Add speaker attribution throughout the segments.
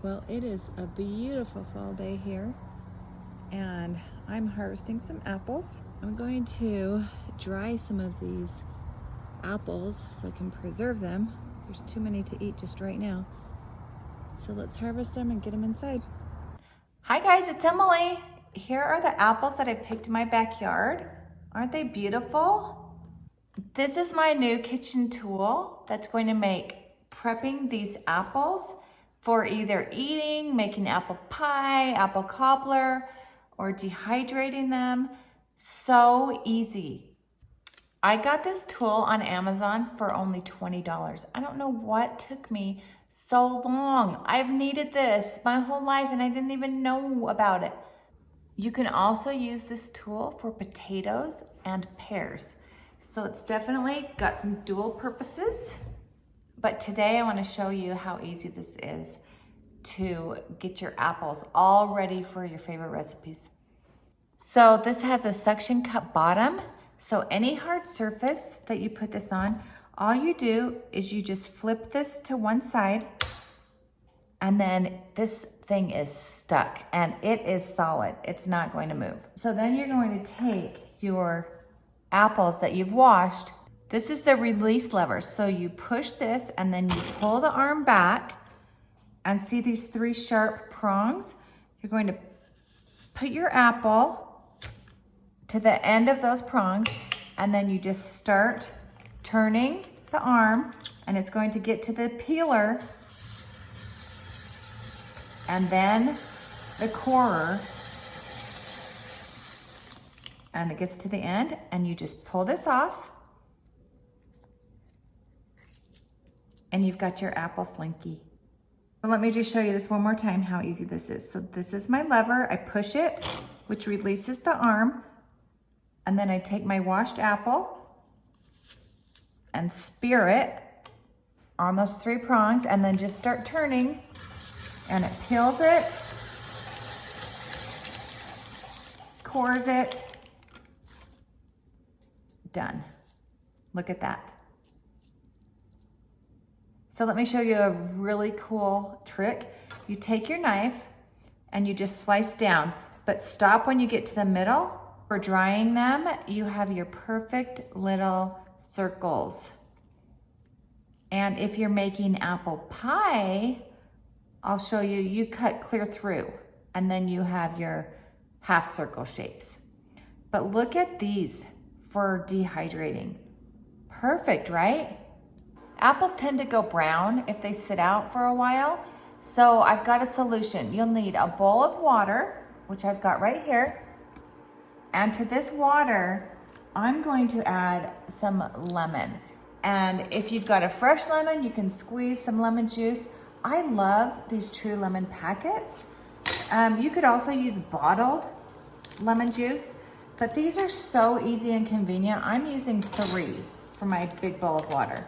Speaker 1: Well, it is a beautiful fall day here, and I'm harvesting some apples. I'm going to dry some of these apples so I can preserve them. There's too many to eat just right now. So let's harvest them and get them inside. Hi guys, it's Emily. Here are the apples that I picked in my backyard. Aren't they beautiful? This is my new kitchen tool that's going to make prepping these apples for either eating, making apple pie, apple cobbler, or dehydrating them. So easy. I got this tool on Amazon for only $20. I don't know what took me so long. I've needed this my whole life and I didn't even know about it. You can also use this tool for potatoes and pears. So it's definitely got some dual purposes. But today I want to show you how easy this is to get your apples all ready for your favorite recipes. So this has a suction cup bottom. So any hard surface that you put this on, all you do is you just flip this to one side and then this thing is stuck and it is solid. It's not going to move. So then you're going to take your apples that you've washed. This is the release lever. So you push this and then you pull the arm back and see these three sharp prongs? You're going to put your apple to the end of those prongs and then you just start turning the arm and it's going to get to the peeler and then the corer and it gets to the end and you just pull this off and you've got your apple slinky. So let me just show you this one more time how easy this is. So this is my lever, I push it, which releases the arm, and then I take my washed apple and spear it on those three prongs and then just start turning and it peels it, cores it, done. Look at that. So let me show you a really cool trick. You take your knife and you just slice down, but stop when you get to the middle. For drying them, you have your perfect little circles. And if you're making apple pie, I'll show you, you cut clear through and then you have your half circle shapes. But look at these for dehydrating. Perfect, right? Apples tend to go brown if they sit out for a while. So I've got a solution. You'll need a bowl of water, which I've got right here. And to this water, I'm going to add some lemon. And if you've got a fresh lemon, you can squeeze some lemon juice. I love these True Lemon packets. You could also use bottled lemon juice, but these are so easy and convenient. I'm using 3 for my big bowl of water.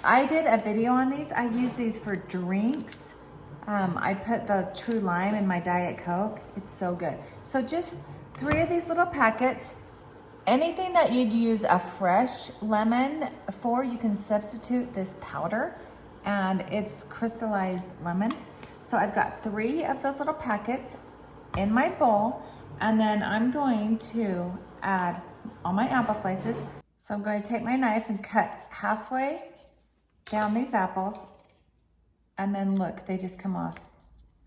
Speaker 1: I did a video on these. I use these for drinks. I put the True Lime in my Diet Coke. It's so good. So just 3 of these little packets. Anything that you'd use a fresh lemon for, you can substitute this powder and it's crystallized lemon. So I've got 3 of those little packets in my bowl and then I'm going to add all my apple slices. So I'm going to take my knife and cut halfway down these apples, and then look, they just come off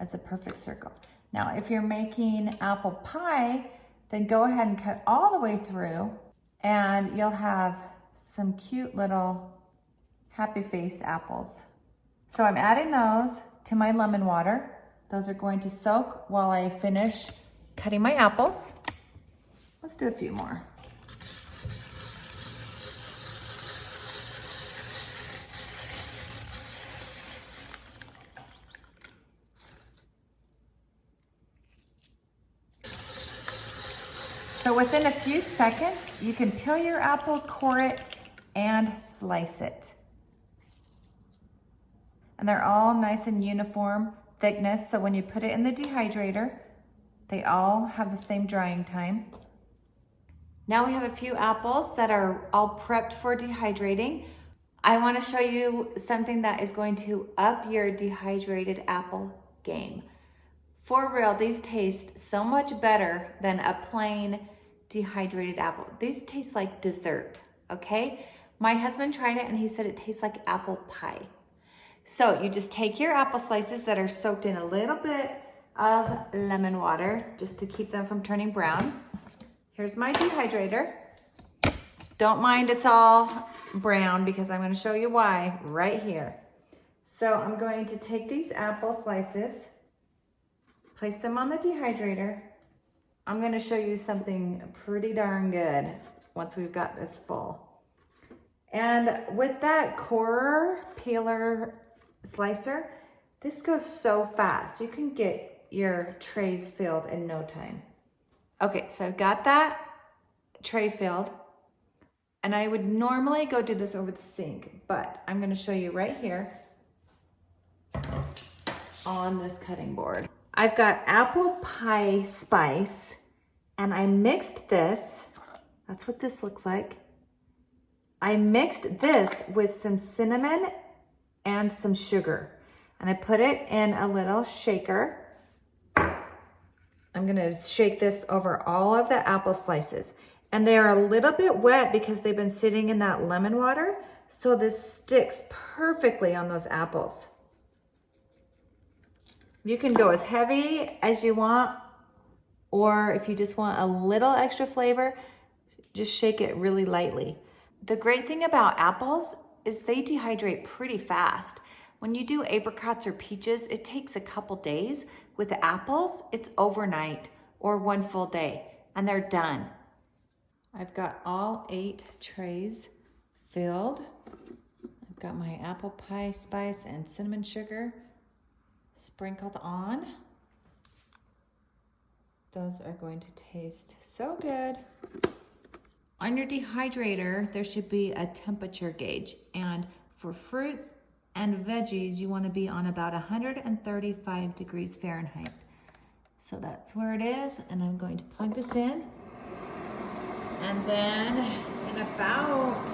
Speaker 1: as a perfect circle. Now, if you're making apple pie, then go ahead and cut all the way through, and you'll have some cute little happy face apples. So I'm adding those to my lemon water. Those are going to soak while I finish cutting my apples. Let's do a few more. So within a few seconds, you can peel your apple, core it, and slice it. And they're all nice and uniform thickness, so when you put it in the dehydrator, they all have the same drying time. Now we have a few apples that are all prepped for dehydrating. I want to show you something that is going to up your dehydrated apple game. For real, these taste so much better than a plain dehydrated apple. These taste like dessert, okay? My husband tried it and he said it tastes like apple pie. So you just take your apple slices that are soaked in a little bit of lemon water just to keep them from turning brown. Here's my dehydrator. Don't mind it's all brown because I'm going to show you why right here. So I'm going to take these apple slices, place them on the dehydrator. I'm going to show you something pretty darn good once we've got this full. And with that corer peeler slicer, this goes so fast. You can get your trays filled in no time. Okay, so I've got that tray filled. And I would normally go do this over the sink, but I'm gonna show you right here on this cutting board. I've got apple pie spice and I mixed this. That's what this looks like. I mixed this with some cinnamon and some sugar. And I put it in a little shaker. I'm gonna shake this over all of the apple slices. And they are a little bit wet because they've been sitting in that lemon water. So this sticks perfectly on those apples. You can go as heavy as you want, or if you just want a little extra flavor, just shake it really lightly. The great thing about apples is they dehydrate pretty fast. When you do apricots or peaches, it takes a couple days. With the apples, it's overnight or one full day, and they're done. I've got all 8 trays filled. I've got my apple pie spice and cinnamon sugar sprinkled on. Those are going to taste so good. On your dehydrator, there should be a temperature gauge. And for fruits and veggies, you want to be on about 135 degrees Fahrenheit. So that's where it is. And I'm going to plug this in. And then in about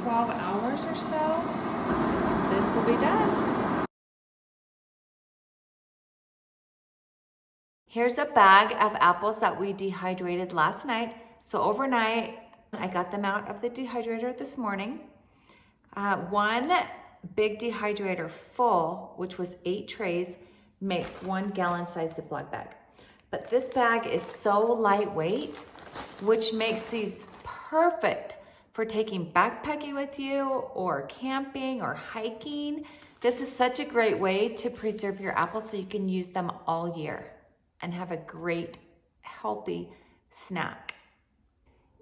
Speaker 1: 12 hours or so, this will be done. Here's a bag of apples that we dehydrated last night. So overnight, I got them out of the dehydrator this morning. One big dehydrator full, which was 8 trays, makes 1 gallon size Ziploc bag. But this bag is so lightweight, which makes these perfect for taking backpacking with you or camping or hiking. This is such a great way to preserve your apples so you can use them all year and have a great, healthy snack.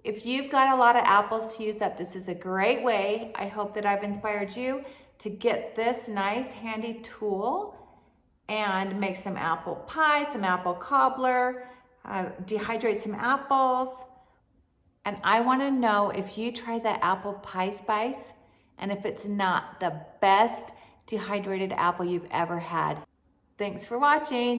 Speaker 1: If you've got a lot of apples to use up, this is a great way. I hope that I've inspired you to get this nice handy tool and make some apple pie, some apple cobbler, dehydrate some apples. And I want to know if you tried that apple pie spice and if it's not the best dehydrated apple you've ever had. Thanks for watching.